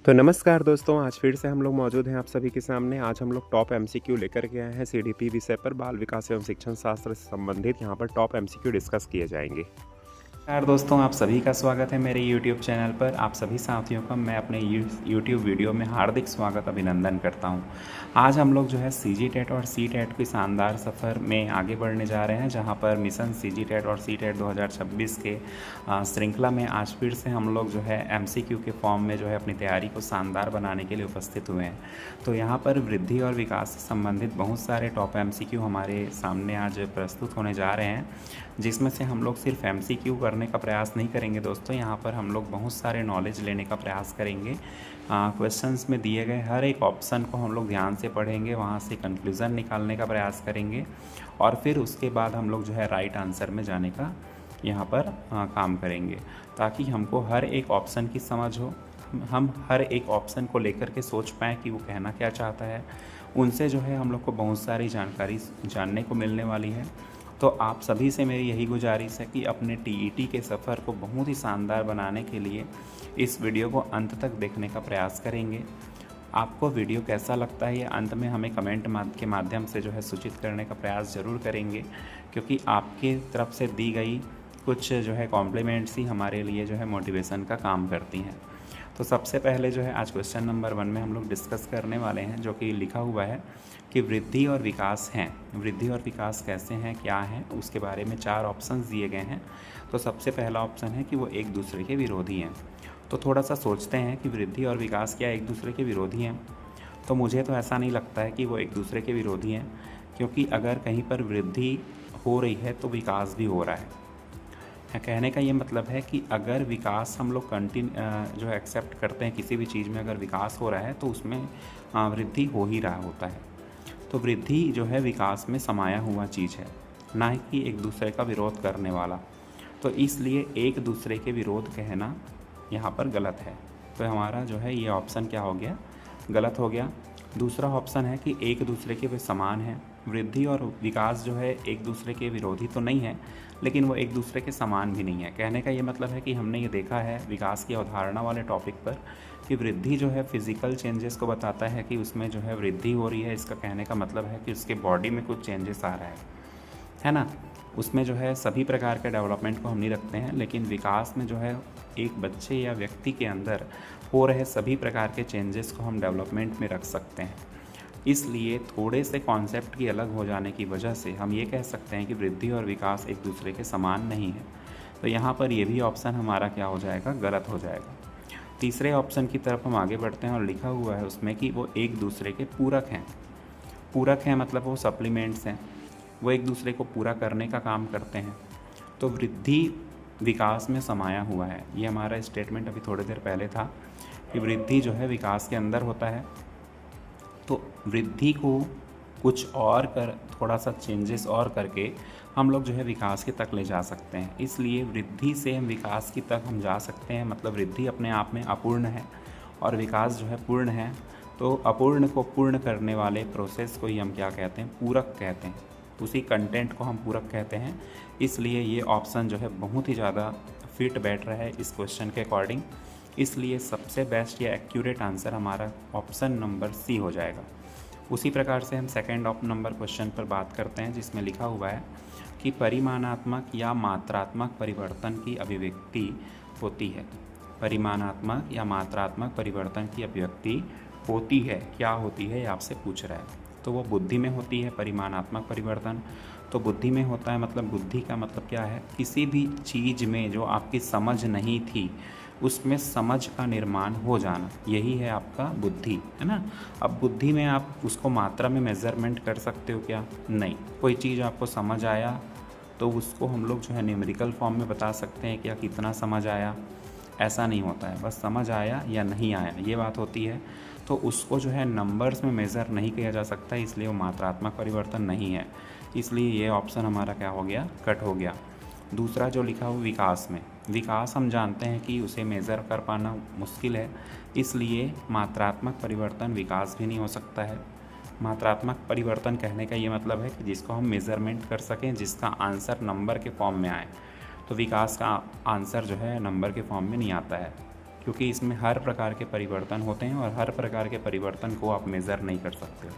तो नमस्कार दोस्तों, आज फिर से हम लोग मौजूद हैं आप सभी के सामने। आज हम लोग टॉप एमसीक्यू लेकर के आए हैं सीडीपी विषय पर। बाल विकास एवं शिक्षण शास्त्र से संबंधित यहाँ पर टॉप एमसीक्यू डिस्कस किए जाएंगे। नमस्कार दोस्तों, आप सभी का स्वागत है मेरे YouTube चैनल पर। आप सभी साथियों का मैं अपने YouTube वीडियो में हार्दिक स्वागत अभिनंदन करता हूं। आज हम लोग जो है CG-टेट और C-टेट के शानदार सफ़र में आगे बढ़ने जा रहे हैं, जहां पर मिशन CG-टेट और C-टेट 2026 के श्रृंखला में आज फिर से हम लोग जो है MCQ के फॉर्म में जो है अपनी तैयारी को शानदार बनाने के लिए उपस्थित हुए हैं। तो यहाँ पर वृद्धि और विकास से संबंधित बहुत सारे टॉप MCQ हमारे सामने आज प्रस्तुत होने जा रहे हैं, जिसमें से हम लोग सिर्फ MCQ करने का प्रयास नहीं करेंगे दोस्तों। यहाँ पर हम लोग बहुत सारे नॉलेज लेने का प्रयास करेंगे। क्वेश्चंस में दिए गए हर एक ऑप्शन को हम लोग ध्यान से पढ़ेंगे, वहाँ से कंक्लूज़न निकालने का प्रयास करेंगे और फिर उसके बाद हम लोग जो है राइट आंसर में जाने का यहाँ पर काम करेंगे, ताकि हमको हर एक ऑप्शन की समझ हो, हम हर एक ऑप्शन को लेकर के सोच पाएँ कि वो कहना क्या चाहता है। उनसे जो है हम लोग को बहुत सारी जानकारी जानने को मिलने वाली है। तो आप सभी से मेरी यही गुजारिश है कि अपने TET के सफ़र को बहुत ही शानदार बनाने के लिए इस वीडियो को अंत तक देखने का प्रयास करेंगे। आपको वीडियो कैसा लगता है ये अंत में हमें कमेंट के माध्यम से जो है सूचित करने का प्रयास ज़रूर करेंगे, क्योंकि आपके तरफ से दी गई कुछ जो है कॉम्प्लीमेंट्स ही हमारे लिए जो है मोटिवेशन का काम करती हैं। तो सबसे पहले जो है आज क्वेश्चन नंबर 1 में हम लोग डिस्कस करने वाले हैं, जो कि लिखा हुआ है कि वृद्धि और विकास हैं। वृद्धि और विकास कैसे हैं, क्या हैं, उसके बारे में 4 ऑप्शंस दिए गए हैं। तो सबसे पहला ऑप्शन है कि वो एक दूसरे के विरोधी हैं। तो थोड़ा सा सोचते हैं कि वृद्धि और विकास क्या एक दूसरे के विरोधी हैं। तो मुझे तो ऐसा नहीं लगता है कि वो एक दूसरे के विरोधी हैं, क्योंकि अगर कहीं पर वृद्धि हो रही है तो विकास भी हो रहा है। कहने का ये मतलब है कि अगर विकास हम लोग जो है एक्सेप्ट करते हैं, किसी भी चीज़ में अगर विकास हो रहा है तो उसमें वृद्धि हो ही रहा होता है। तो वृद्धि जो है विकास में समाया हुआ चीज़ है, ना कि एक दूसरे का विरोध करने वाला। तो इसलिए एक दूसरे के विरोध कहना यहाँ पर गलत है। तो हमारा जो है ये ऑप्शन क्या हो गया, गलत हो गया। दूसरा ऑप्शन है कि एक दूसरे के वे समान हैं। वृद्धि और विकास जो है एक दूसरे के विरोधी तो नहीं है, लेकिन वो एक दूसरे के समान भी नहीं है। कहने का ये मतलब है कि हमने ये देखा है विकास की अवधारणा वाले टॉपिक पर कि वृद्धि जो है फिज़िकल चेंजेस को बताता है कि उसमें जो है वृद्धि हो रही है। इसका कहने का मतलब है कि उसके बॉडी में कुछ चेंजेस आ रहा है ना। उसमें जो है सभी प्रकार के डेवलपमेंट को हम नहीं रखते हैं, लेकिन विकास में जो है एक बच्चे या व्यक्ति के अंदर हो रहे सभी प्रकार के चेंजेस को हम डेवलपमेंट में रख सकते हैं। इसलिए थोड़े से कॉन्सेप्ट की अलग हो जाने की वजह से हम ये कह सकते हैं कि वृद्धि और विकास एक दूसरे के समान नहीं है। तो यहाँ पर ये भी ऑप्शन हमारा क्या हो जाएगा, गलत हो जाएगा। तीसरे ऑप्शन की तरफ हम आगे बढ़ते हैं और लिखा हुआ है उसमें कि वो एक दूसरे के पूरक हैं। पूरक हैं मतलब वो सप्लीमेंट्स हैं, वो एक दूसरे को पूरा करने का काम करते हैं। तो वृद्धि विकास में समाया हुआ है, ये हमारा स्टेटमेंट अभी थोड़ी देर पहले था कि वृद्धि जो है विकास के अंदर होता है। तो वृद्धि को कुछ और थोड़ा सा चेंजेस और करके हम लोग जो है विकास के तक ले जा सकते हैं। इसलिए वृद्धि से हम विकास की तक हम जा सकते हैं। मतलब वृद्धि अपने आप में अपूर्ण है और विकास जो है पूर्ण है। तो अपूर्ण को पूर्ण करने वाले प्रोसेस को ही हम क्या कहते हैं, पूरक कहते हैं। उसी कंटेंट को हम पूरक कहते हैं। इसलिए ये ऑप्शन जो है बहुत ही ज़्यादा फिट बैठ रहा है इस क्वेश्चन के अकॉर्डिंग। इसलिए सबसे बेस्ट या एक्यूरेट आंसर हमारा ऑप्शन नंबर C हो जाएगा। उसी प्रकार से हम सेकंड नंबर क्वेश्चन पर बात करते हैं, जिसमें लिखा हुआ है कि परिमाणात्मक या मात्रात्मक परिवर्तन की अभिव्यक्ति होती है। परिमाणात्मक या मात्रात्मक परिवर्तन की अभिव्यक्ति होती है, क्या होती है, ये आपसे पूछ रहा है। तो वो बुद्धि में होती है परिमाणात्मक परिवर्तन। तो बुद्धि में होता है, मतलब बुद्धि का मतलब क्या है, किसी भी चीज़ में जो आपकी समझ नहीं थी उसमें समझ का निर्माण हो जाना, यही है आपका बुद्धि, है ना। अब बुद्धि में आप उसको मात्रा में मेज़रमेंट कर सकते हो क्या, नहीं। कोई चीज़ आपको समझ आया तो उसको हम लोग जो है न्यूमेरिकल फॉर्म में बता सकते हैं क्या कितना समझ आया, ऐसा नहीं होता है। बस समझ आया या नहीं आया ये बात होती है। तो उसको जो है नंबर्स में मेज़र नहीं किया जा सकता, इसलिए वो मात्रात्मक परिवर्तन नहीं है। इसलिए ये ऑप्शन हमारा क्या हो गया, कट हो गया। दूसरा जो लिखा हुआ विकास में, विकास हम जानते हैं कि उसे मेज़र कर पाना मुश्किल है, इसलिए मात्रात्मक परिवर्तन विकास भी नहीं हो सकता है। मात्रात्मक परिवर्तन कहने का ये मतलब है कि जिसको हम मेज़रमेंट कर सकें, जिसका आंसर नंबर के फॉर्म में आए। तो विकास का आंसर जो है नंबर के फॉर्म में नहीं आता है। क्योंकि इसमें हर प्रकार के परिवर्तन होते हैं और हर प्रकार के परिवर्तन को आप मेज़र नहीं कर सकते हो।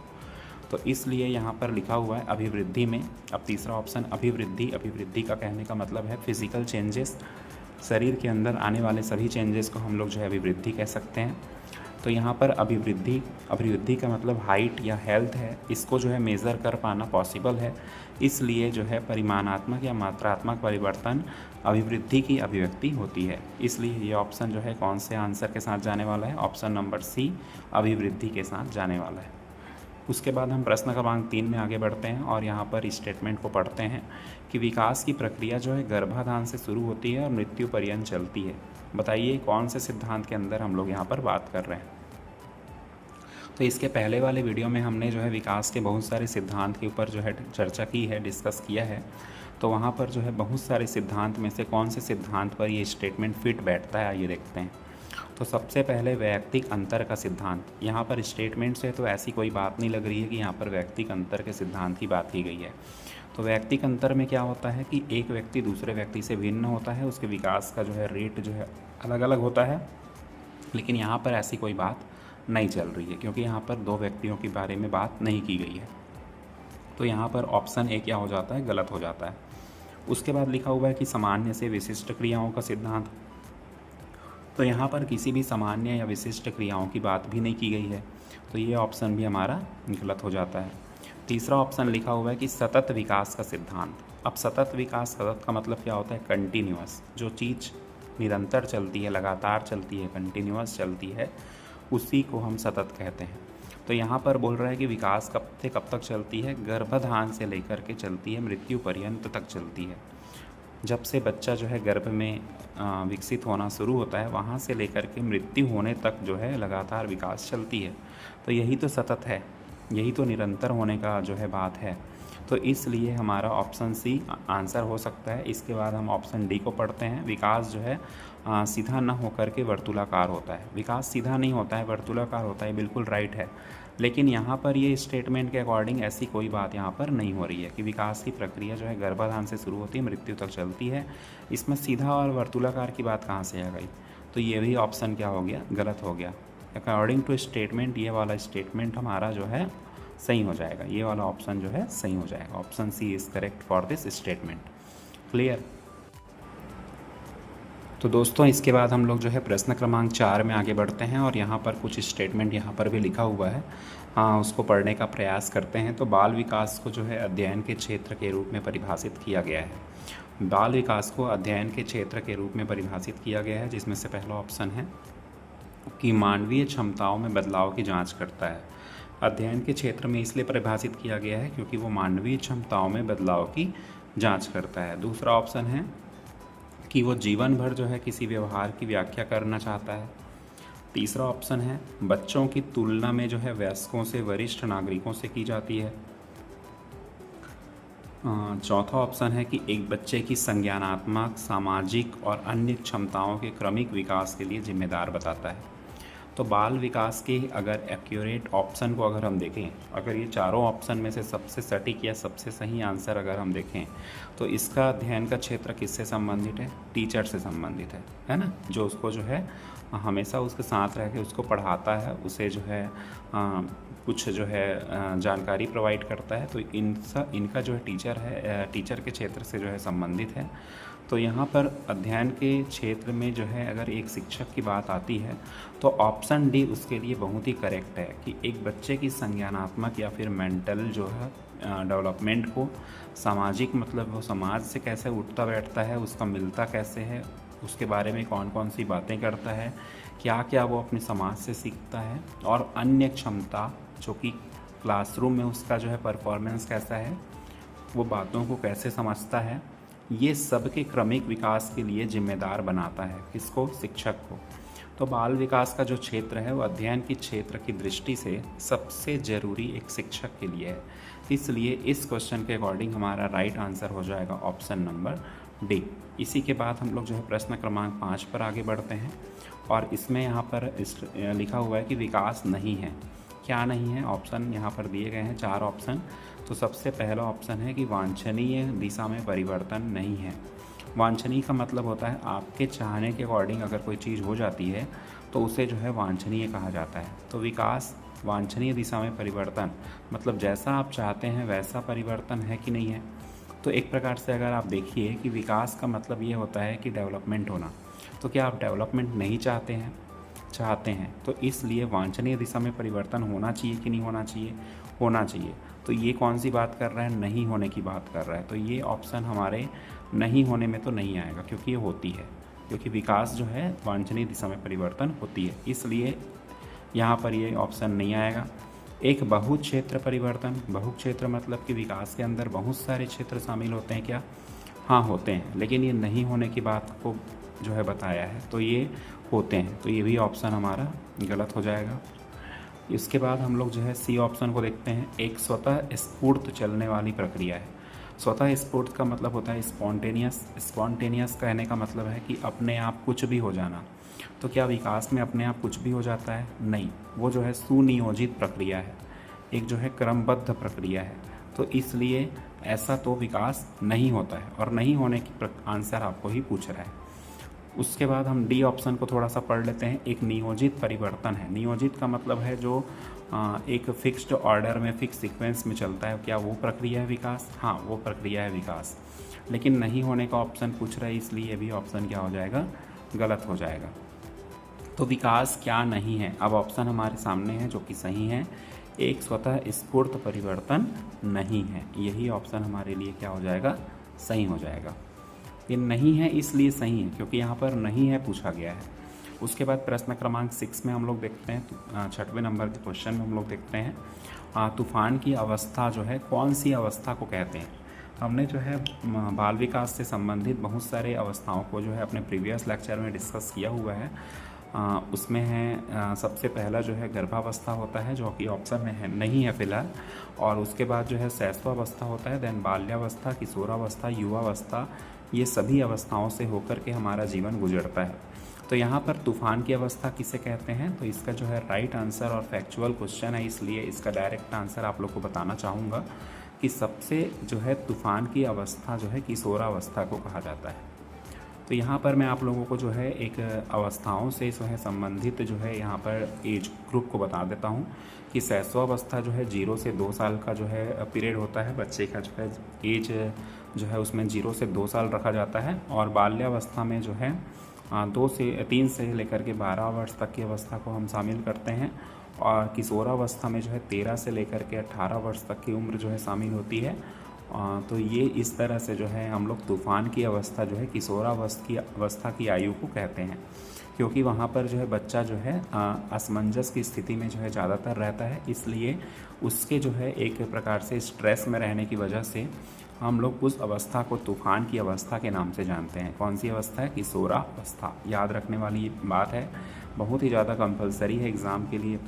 तो इसलिए यहाँ पर लिखा हुआ है अभिवृद्धि में। अब तीसरा ऑप्शन अभिवृद्धि। अभिवृद्धि का कहने का मतलब है फिजिकल चेंजेस, शरीर के अंदर आने वाले सभी चेंजेस को हम लोग जो है अभिवृद्धि कह सकते हैं। तो यहाँ पर अभिवृद्धि का मतलब हाइट या हेल्थ है, इसको जो है मेज़र कर पाना पॉसिबल है, इसलिए जो है परिमाणात्मक या मात्रात्मक परिवर्तन अभिवृद्धि की अभिव्यक्ति होती है। इसलिए ये ऑप्शन जो है कौन से आंसर के साथ जाने वाला है, ऑप्शन नंबर सी अभिवृद्धि के साथ जाने वाला है। उसके बाद हम प्रश्न क्रमांक 3 में आगे बढ़ते हैं और यहाँ पर स्टेटमेंट को पढ़ते हैं कि विकास की प्रक्रिया जो है गर्भाधान से शुरू होती है और मृत्यु पर्यंत चलती है। बताइए कौन से सिद्धांत के अंदर हम लोग यहाँ पर बात कर रहे हैं। तो इसके पहले वाले वीडियो में हमने जो है विकास के बहुत सारे सिद्धांत के ऊपर जो है चर्चा की है, डिस्कस किया है। तो वहाँ पर जो है बहुत सारे सिद्धांत में से कौन से सिद्धांत पर ये स्टेटमेंट फिट बैठता है, आइए देखते हैं। तो सबसे पहले वैयक्तिक अंतर का सिद्धांत। यहाँ पर स्टेटमेंट से तो ऐसी कोई बात नहीं लग रही है कि यहाँ पर वैयक्तिक अंतर के सिद्धांत की बात की गई है। तो वैयक्तिक अंतर में क्या होता है कि एक व्यक्ति दूसरे व्यक्ति से भिन्न होता है, उसके विकास का जो है रेट जो है अलग अलग होता है, लेकिन यहाँ पर ऐसी कोई बात नहीं चल रही है क्योंकि यहाँ पर दो व्यक्तियों के बारे में बात नहीं की गई है। तो यहाँ पर ऑप्शन ए क्या हो जाता है, गलत हो जाता है। उसके बाद लिखा हुआ है कि सामान्य से विशिष्ट क्रियाओं का सिद्धांत। तो यहाँ पर किसी भी सामान्य या विशिष्ट क्रियाओं की बात भी नहीं की गई है, तो ये ऑप्शन भी हमारा गलत हो जाता है। तीसरा ऑप्शन लिखा हुआ है कि सतत विकास का सिद्धांत। अब सतत विकास, सतत का मतलब क्या होता है, कंटिन्यूअस। जो चीज़ निरंतर चलती है, लगातार चलती है, कंटिन्यूअस चलती है, उसी को हम सतत कहते हैं। तो यहाँ पर बोल रहा है कि विकास कब से कब तक चलती है, गर्भाधान से लेकर के चलती है, मृत्यु पर्यंत तक चलती है। जब से बच्चा जो है गर्भ में विकसित होना शुरू होता है, वहाँ से लेकर के मृत्यु होने तक जो है लगातार विकास चलती है। तो यही तो सतत है, यही तो निरंतर होने का जो है बात है। तो इसलिए हमारा ऑप्शन सी आंसर हो सकता है। इसके बाद हम ऑप्शन डी को पढ़ते हैं। विकास जो है सीधा न होकर के वर्तुलाकार होता है। विकास सीधा नहीं होता है, वर्तुलाकार होता है, बिल्कुल राइट है। लेकिन यहाँ पर ये स्टेटमेंट के अकॉर्डिंग ऐसी कोई बात यहाँ पर नहीं हो रही है कि विकास की प्रक्रिया जो है गर्भाधान से शुरू होती है, मृत्यु तक चलती है। इसमें सीधा और वर्तुलाकार की बात कहाँ से आ गई। तो ये भी ऑप्शन क्या हो गया, गलत हो गया। अकॉर्डिंग टू स्टेटमेंट ये वाला स्टेटमेंट हमारा जो है सही हो जाएगा, ये वाला ऑप्शन जो है सही हो जाएगा। Option C is correct for this statement. Clear. तो दोस्तों इसके बाद हम लोग जो है प्रश्न क्रमांक 4 में आगे बढ़ते हैं और यहाँ पर कुछ स्टेटमेंट यहाँ पर भी लिखा हुआ है, हाँ उसको पढ़ने का प्रयास करते हैं। तो बाल विकास को जो है अध्ययन के क्षेत्र के रूप में परिभाषित किया गया है। बाल विकास को अध्ययन के क्षेत्र के रूप में परिभाषित किया गया है, जिसमें से पहला ऑप्शन है कि मानवीय क्षमताओं में बदलाव की जाँच करता है। अध्ययन के क्षेत्र में इसलिए परिभाषित किया गया है क्योंकि वो मानवीय क्षमताओं में बदलाव की जाँच करता है। दूसरा ऑप्शन है कि वो जीवन भर जो है किसी व्यवहार की व्याख्या करना चाहता है। तीसरा ऑप्शन है बच्चों की तुलना में जो है वयस्कों से, वरिष्ठ नागरिकों से की जाती है। चौथा ऑप्शन है कि एक बच्चे की संज्ञानात्मक, सामाजिक और अन्य क्षमताओं के क्रमिक विकास के लिए जिम्मेदार बताता है। तो बाल विकास के अगर एक्यूरेट ऑप्शन को अगर हम देखें, अगर ये चारों ऑप्शन में से सबसे सटीक या सबसे सही आंसर अगर हम देखें, तो इसका अध्ययन का क्षेत्र किससे संबंधित है, टीचर से संबंधित है ना। जो उसको जो है हमेशा उसके साथ रह के उसको पढ़ाता है, उसे जो है कुछ जो है जानकारी प्रोवाइड करता है। तो इनका जो है टीचर के क्षेत्र से जो है संबंधित है। तो यहाँ पर अध्ययन के क्षेत्र में जो है अगर एक शिक्षक की बात आती है तो ऑप्शन डी उसके लिए बहुत ही करेक्ट है कि एक बच्चे की संज्ञानात्मक या फिर मेंटल जो है डेवलपमेंट को, सामाजिक मतलब वो समाज से कैसे उठता बैठता है, उसका मिलता कैसे है, उसके बारे में कौन कौन सी बातें करता है, क्या क्या वो अपने समाज से सीखता है, और अन्य क्षमता जो कि क्लासरूम में उसका जो है परफॉर्मेंस कैसा है, वो बातों को कैसे समझता है, ये सब के क्रमिक विकास के लिए जिम्मेदार बनाता है किसको, शिक्षक को। तो बाल विकास का जो क्षेत्र है वो अध्ययन के क्षेत्र की दृष्टि से सबसे ज़रूरी एक शिक्षक के लिए है। इसलिए इस क्वेश्चन के अकॉर्डिंग हमारा राइट आंसर हो जाएगा ऑप्शन नंबर डी। इसी के बाद हम लोग जो है प्रश्न क्रमांक 5 पर आगे बढ़ते हैं और इसमें यहाँ पर लिखा हुआ है कि विकास नहीं है। क्या नहीं है, ऑप्शन यहाँ पर दिए गए हैं 4 ऑप्शन। तो सबसे पहला ऑप्शन है कि वांछनीय दिशा में परिवर्तन नहीं है। वांछनीय का मतलब होता है आपके चाहने के अकॉर्डिंग अगर कोई चीज़ हो जाती है तो उसे जो है वांछनीय कहा जाता है। तो विकास वांछनीय दिशा में परिवर्तन, मतलब जैसा आप चाहते हैं वैसा परिवर्तन है कि नहीं है। तो एक प्रकार से अगर आप देखिए कि विकास का मतलब ये होता है कि डेवलपमेंट होना। तो क्या आप डेवलपमेंट नहीं चाहते हैं? चाहते हैं। तो इसलिए वांछनीय दिशा में परिवर्तन होना चाहिए कि नहीं होना चाहिए? होना चाहिए। तो ये कौन सी बात कर रहा है? नहीं होने की बात कर रहा है। तो ये ऑप्शन हमारे नहीं होने में तो नहीं आएगा, क्योंकि ये होती है, क्योंकि विकास जो है वांछनीय दिशा में परिवर्तन होती है, इसलिए यहाँ पर ये ऑप्शन नहीं आएगा। एक बहु क्षेत्र परिवर्तन, बहु क्षेत्र मतलब कि विकास के अंदर बहुत सारे क्षेत्र शामिल होते हैं क्या? हाँ होते हैं, लेकिन ये नहीं होने की बात को जो है बताया है, तो ये होते हैं। तो ये भी ऑप्शन हमारा गलत हो जाएगा। इसके बाद हम लोग जो है सी ऑप्शन को देखते हैं। एक स्वतः स्फूर्त चलने वाली प्रक्रिया है। स्वतः स्फूर्त का मतलब होता है स्पॉन्टेनियस। स्पॉन्टेनियस कहने का मतलब है कि अपने आप कुछ भी हो जाना। तो क्या विकास में अपने आप कुछ भी हो जाता है? नहीं, वो जो है सुनियोजित प्रक्रिया है, एक जो है क्रमबद्ध प्रक्रिया है। तो इसलिए ऐसा तो विकास नहीं होता है, और नहीं होने की आंसर आपको ही पूछ रहा है। उसके बाद हम डी ऑप्शन को थोड़ा सा पढ़ लेते हैं। एक नियोजित परिवर्तन है। नियोजित का मतलब है जो एक फिक्स्ड ऑर्डर में, फिक्स सीक्वेंस में चलता है। क्या वो प्रक्रिया है विकास? हाँ, वो प्रक्रिया है विकास। लेकिन नहीं होने का ऑप्शन पूछ रहा है, इसलिए भी ऑप्शन क्या हो जाएगा? गलत हो जाएगा। तो विकास क्या नहीं है? अब ऑप्शन हमारे सामने है जो कि सही है। एक स्वतः स्फूर्त परिवर्तन नहीं है, यही ऑप्शन हमारे लिए क्या हो जाएगा? सही हो जाएगा। ये नहीं है इसलिए सही है, क्योंकि यहाँ पर नहीं है पूछा गया है। उसके बाद प्रश्न क्रमांक 6 में हम लोग देखते हैं, 6वें नंबर के क्वेश्चन में हम लोग देखते हैं तूफान की अवस्था जो है कौन सी अवस्था को कहते हैं। हमने जो है बाल विकास से संबंधित बहुत सारे अवस्थाओं को जो है अपने प्रीवियस लेक्चर में डिस्कस किया हुआ है। उसमें है सबसे पहला जो है गर्भावस्था होता है, जो कि ऑप्शन में है नहीं है फिलहाल। और उसके बाद जो है शैशवावस्था होता है, देन बाल्यावस्था, किशोरावस्था, युवावस्था। ये सभी अवस्थाओं से होकर के हमारा जीवन गुजरता है। तो यहाँ पर तूफान की अवस्था किसे कहते हैं? तो इसका जो है राइट आंसर और फैक्चुअल क्वेश्चन है, इसलिए इसका डायरेक्ट आंसर आप लोग को बताना चाहूँगा कि सबसे जो है तूफान की अवस्था जो है किशोरावस्था को कहा जाता है। तो यहाँ पर मैं आप लोगों को जो है एक अवस्थाओं से जो है संबंधित जो है यहाँ पर एज ग्रुप को बता देता हूँ कि शैशवावस्था जो है 0 से 2 साल का जो है पीरियड होता है। बच्चे का जो है एज जो है उसमें 0 से 2 साल रखा जाता है। और बाल्यावस्था में जो है 3 से लेकर के 12 वर्ष तक की अवस्था को हम शामिल करते हैं। और किशोरावस्था में जो है 13 से लेकर के 18 वर्ष तक की उम्र जो है शामिल होती है। तो ये इस तरह से जो है हम लोग तूफान की अवस्था जो है किशोरावस्था की आयु को कहते हैं, क्योंकि वहाँ पर जो है बच्चा जो है असमंजस की स्थिति में जो है ज़्यादातर रहता है, इसलिए उसके जो है एक प्रकार से स्ट्रेस में रहने की वजह से हम लोग उस अवस्था को तूफान की अवस्था के नाम से जानते हैं। कौन सी अवस्था है? किशोरावस्था। याद रखने वाली बात है, बहुत ही ज़्यादा कंपलसरी है एग्ज़ाम के लिए।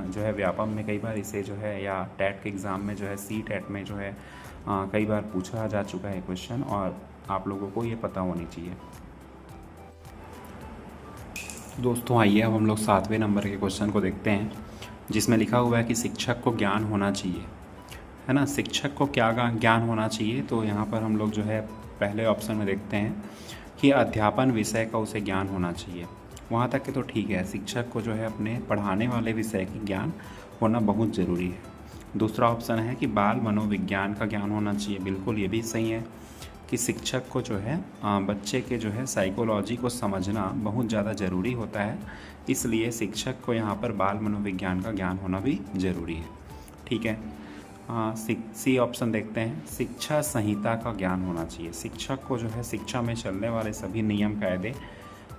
जो है व्यापम में कई बार इसे जो है, या टेट के एग्ज़ाम में जो है, सी टेट में जो है कई बार पूछा जा चुका है क्वेश्चन, और आप लोगों को ये पता होनी चाहिए। दोस्तों आइए अब हम लोग 7वें नंबर के क्वेश्चन को देखते हैं, जिसमें लिखा हुआ है कि शिक्षक को ज्ञान होना चाहिए, है ना। शिक्षक को क्या ज्ञान होना चाहिए? तो यहाँ पर हम लोग जो है पहले ऑप्शन में देखते हैं कि अध्यापन विषय का उसे ज्ञान होना चाहिए। वहाँ तक के तो ठीक है, शिक्षक को जो है अपने पढ़ाने वाले विषय की ज्ञान होना बहुत ज़रूरी है। दूसरा ऑप्शन है कि बाल मनोविज्ञान का ज्ञान होना चाहिए। बिल्कुल ये भी सही है कि शिक्षक को जो है बच्चे के जो है साइकोलॉजी को समझना बहुत ज़्यादा ज़रूरी होता है, इसलिए शिक्षक को यहाँ पर बाल मनोविज्ञान का ज्ञान होना भी ज़रूरी है। ठीक है। सी ऑप्शन देखते हैं, शिक्षा संहिता का ज्ञान होना चाहिए। शिक्षक को जो है शिक्षा में चलने वाले सभी नियम कायदे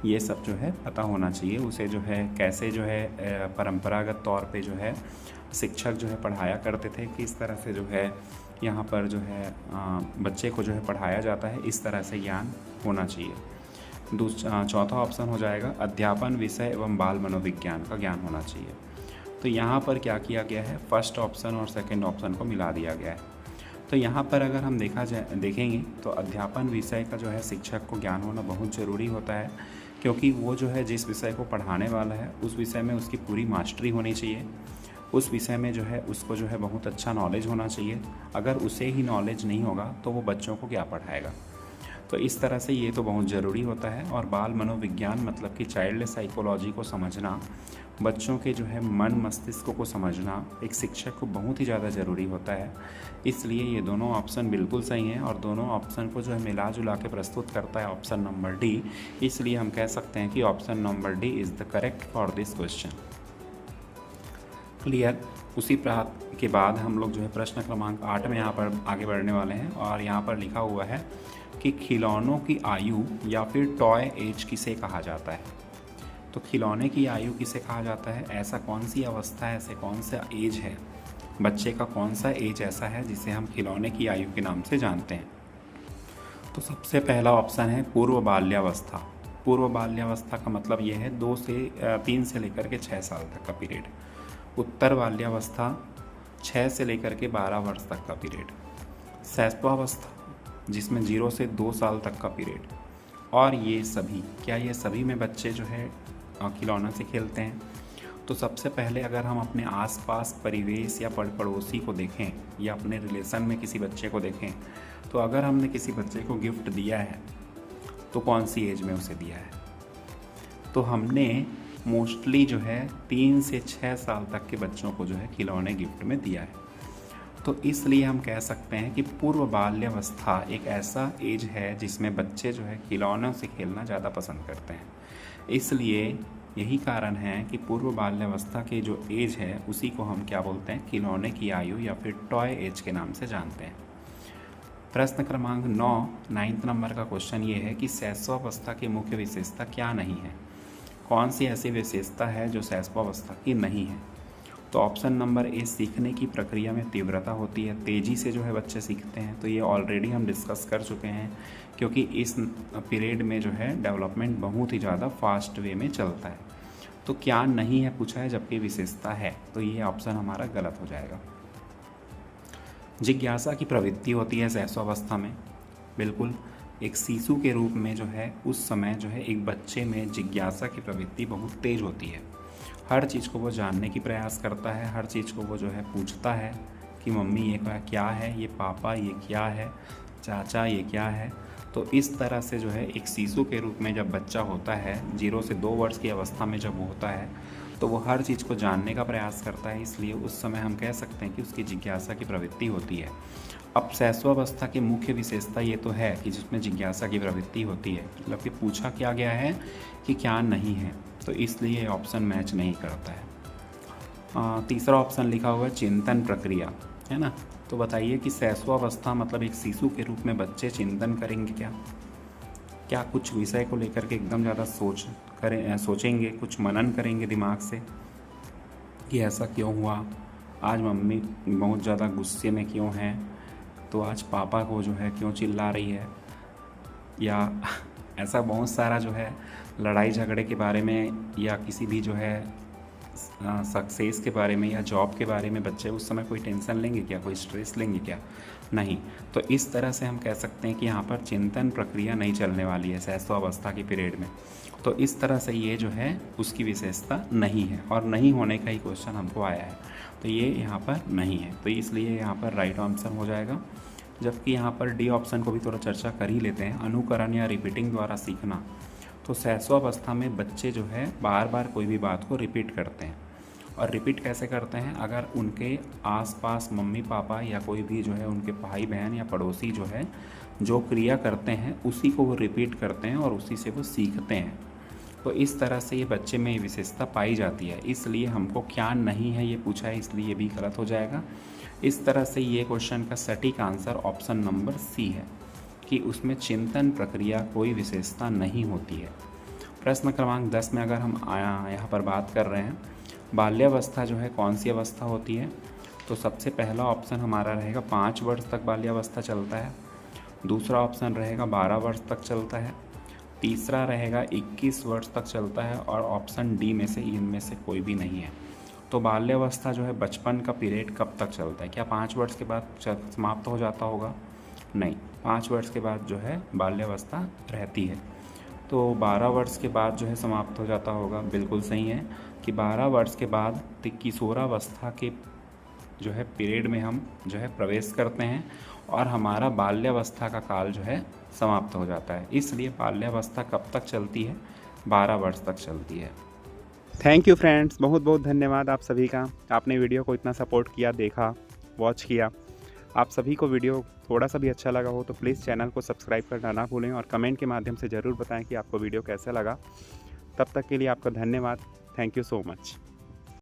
ये सब जो है पता होना चाहिए। उसे जो है कैसे जो है परंपरागत तौर पे जो है शिक्षक जो है पढ़ाया करते थे, किस तरह से जो है यहाँ पर जो है बच्चे को जो है पढ़ाया जाता है, इस तरह से ज्ञान होना चाहिए। चौथा ऑप्शन हो जाएगा अध्यापन विषय एवं बाल मनोविज्ञान का ज्ञान होना चाहिए। तो यहाँ पर क्या किया गया है, फर्स्ट ऑप्शन और सेकंड ऑप्शन को मिला दिया गया है। तो यहाँ पर अगर हम देखेंगे तो अध्यापन विषय का जो है शिक्षक को ज्ञान होना बहुत ज़रूरी होता है, क्योंकि वो जो है जिस विषय को पढ़ाने वाला है उस विषय में उसकी पूरी मास्टरी होनी चाहिए। उस विषय में जो है उसको जो है बहुत अच्छा नॉलेज होना चाहिए। अगर उसे ही नॉलेज नहीं होगा तो वो बच्चों को क्या पढ़ाएगा। तो इस तरह से ये तो बहुत ज़रूरी होता है। और बाल मनोविज्ञान मतलब कि चाइल्ड साइकोलॉजी को समझना, बच्चों के जो है मन मस्तिष्क को समझना एक शिक्षक को बहुत ही ज़्यादा ज़रूरी होता है। इसलिए ये दोनों ऑप्शन बिल्कुल सही हैं और दोनों ऑप्शन को जो है मिला जुला के प्रस्तुत करता है ऑप्शन नंबर डी। इसलिए हम कह सकते हैं कि option number D is the correct for this question. Clear. उसी के बाद हम लोग जो है प्रश्न क्रमांक 8 में यहाँ पर आगे बढ़ने वाले हैं और यहाँ पर लिखा हुआ है कि खिलौनों की आयु या फिर टॉय एज किसे कहा जाता है। तो खिलौने की आयु किसे कहा जाता है, ऐसा कौन सी अवस्था है, ऐसे कौन सा एज है, बच्चे का कौन सा एज ऐसा है जिसे हम खिलौने की आयु के नाम से जानते हैं। तो सबसे पहला ऑप्शन है पूर्व बाल्यावस्था। पूर्व बाल्यावस्था का मतलब ये है 3 से लेकर के 6 साल तक का पीरियड। उत्तर बाल्यावस्था 6 से लेकर के 12 वर्ष तक का पीरियड। शैशवावस्था जिसमें 0 से 2 साल तक का पीरियड। और ये सभी, क्या ये सभी में बच्चे जो है खिलौना से खेलते हैं? तो सबसे पहले अगर हम अपने आसपास परिवेश या पड़ोसी को देखें या अपने रिलेशन में किसी बच्चे को देखें, तो अगर हमने किसी बच्चे को गिफ्ट दिया है तो कौन सी एज में उसे दिया है? तो हमने मोस्टली जो है 3 से 6 साल तक के बच्चों को जो है खिलौने गिफ्ट में दिया है। तो इसलिए हम कह सकते हैं कि पूर्व बाल्यावस्था एक ऐसा एज है जिसमें बच्चे जो है खिलौनों से खेलना ज़्यादा पसंद करते हैं। इसलिए यही कारण है कि पूर्व बाल्यावस्था के जो एज है उसी को हम क्या बोलते हैं, खिलौने की आयु या फिर टॉय एज के नाम से जानते हैं। प्रश्न क्रमांक 9 नंबर का क्वेश्चन ये है कि शैशवावस्था की मुख्य विशेषता क्या नहीं है। कौन सी ऐसी विशेषता है जो शैशवावस्था की नहीं है? तो ऑप्शन नंबर ए, सीखने की प्रक्रिया में तीव्रता होती है, तेज़ी से जो है बच्चे सीखते हैं। तो ये ऑलरेडी हम डिस्कस कर चुके हैं क्योंकि इस पीरियड में जो है डेवलपमेंट बहुत ही ज़्यादा फास्ट वे में चलता है। तो क्या नहीं है पूछा है जबकि विशेषता है, तो ये ऑप्शन हमारा गलत हो जाएगा। जिज्ञासा की प्रवृत्ति होती है शैशवावस्था में। बिल्कुल, एक शिशु के रूप में जो है उस समय जो है एक बच्चे में जिज्ञासा की प्रवृत्ति बहुत तेज होती है। हर चीज़ को वो जानने की प्रयास करता है, हर चीज़ को वो जो है पूछता है कि मम्मी ये क्या है, ये पापा ये क्या है, चाचा ये क्या है। तो इस तरह से जो है एक शिशु के रूप में जब बच्चा होता है 0 से 2 वर्ष की अवस्था में जब वो होता है तो वो हर चीज़ को जानने का प्रयास करता है। इसलिए उस समय हम कह सकते हैं कि उसकी जिज्ञासा की प्रवृत्ति होती है। अब शैशवावस्था की मुख्य विशेषता ये तो है कि जिसमें जिज्ञासा की प्रवृत्ति होती है, मतलब कि पूछा क्या गया है कि क्या नहीं है, तो इसलिए ये ऑप्शन मैच नहीं करता है। तीसरा ऑप्शन लिखा हुआ है चिंतन प्रक्रिया, है ना। तो बताइए कि शैशवावस्था मतलब एक शिशु के रूप में बच्चे चिंतन करेंगे क्या कुछ विषय को लेकर के एकदम ज़्यादा सोचेंगे, कुछ मनन करेंगे दिमाग से कि ऐसा क्यों हुआ, आज मम्मी बहुत ज़्यादा गुस्से में क्यों है, तो आज पापा को जो है क्यों चिल्ला रही है, या ऐसा बहुत सारा जो है लड़ाई झगड़े के बारे में या किसी भी जो है सक्सेस के बारे में या जॉब के बारे में बच्चे उस समय कोई टेंशन लेंगे क्या, कोई स्ट्रेस लेंगे क्या? नहीं। तो इस तरह से हम कह सकते हैं कि यहाँ पर चिंतन प्रक्रिया नहीं चलने वाली है शैशवावस्था के पीरियड में। तो इस तरह से ये जो है उसकी विशेषता नहीं है और नहीं होने का ही क्वेश्चन हमको आया है, तो ये यहाँ पर नहीं है। तो इसलिए यहाँ पर राइट आंसर हो जाएगा। जबकि यहाँ पर डी ऑप्शन को भी थोड़ा चर्चा कर ही लेते हैं, अनुकरण या रिपीटिंग द्वारा सीखना। तो शैशवावस्था में बच्चे जो है बार बार कोई भी बात को रिपीट करते हैं। और रिपीट कैसे करते हैं? अगर उनके आसपास मम्मी पापा या कोई भी जो है उनके भाई बहन या पड़ोसी जो है जो क्रिया करते हैं उसी को वो रिपीट करते हैं और उसी से वो सीखते हैं। तो इस तरह से ये बच्चे में ये विशेषता पाई जाती है। इसलिए हमको क्या नहीं है ये पूछा है, इसलिए ये भी गलत हो जाएगा। इस तरह से ये क्वेश्चन का सटीक आंसर ऑप्शन नंबर सी है कि उसमें चिंतन प्रक्रिया कोई विशेषता नहीं होती है। प्रश्न क्रमांक 10 में अगर हम यहाँ पर बात कर रहे हैं बाल्यावस्था जो है कौन सी अवस्था होती है, तो सबसे पहला ऑप्शन हमारा रहेगा 5 वर्ष तक बाल्यावस्था चलता है। दूसरा ऑप्शन रहेगा 12 वर्ष तक चलता है। तीसरा रहेगा 21 वर्ष तक चलता है और ऑप्शन डी में से इनमें से कोई भी नहीं है। तो बाल्यावस्था जो है बचपन का पीरियड कब तक चलता है? क्या 5 वर्ष के बाद समाप्त हो जाता होगा? नहीं, 5 वर्ष के बाद जो है बाल्यावस्था रहती है। तो 12 वर्ष के बाद जो है समाप्त हो जाता होगा। बिल्कुल सही है कि 12 वर्ष के बाद किशोरावस्था के जो है पीरियड में हम जो है प्रवेश करते हैं और हमारा बाल्यावस्था का काल जो है समाप्त हो जाता है। इसलिए बाल्यावस्था कब तक चलती है? 12 वर्ष तक चलती है। थैंक यू फ्रेंड्स, बहुत बहुत धन्यवाद आप सभी का। आपने वीडियो को इतना सपोर्ट किया, देखा, वॉच किया। आप सभी को वीडियो थोड़ा सा भी अच्छा लगा हो तो प्लीज़ चैनल को सब्सक्राइब करना ना भूलें और कमेंट के माध्यम से ज़रूर बताएं कि आपको वीडियो कैसा लगा। तब तक के लिए आपका धन्यवाद। Thank you so much.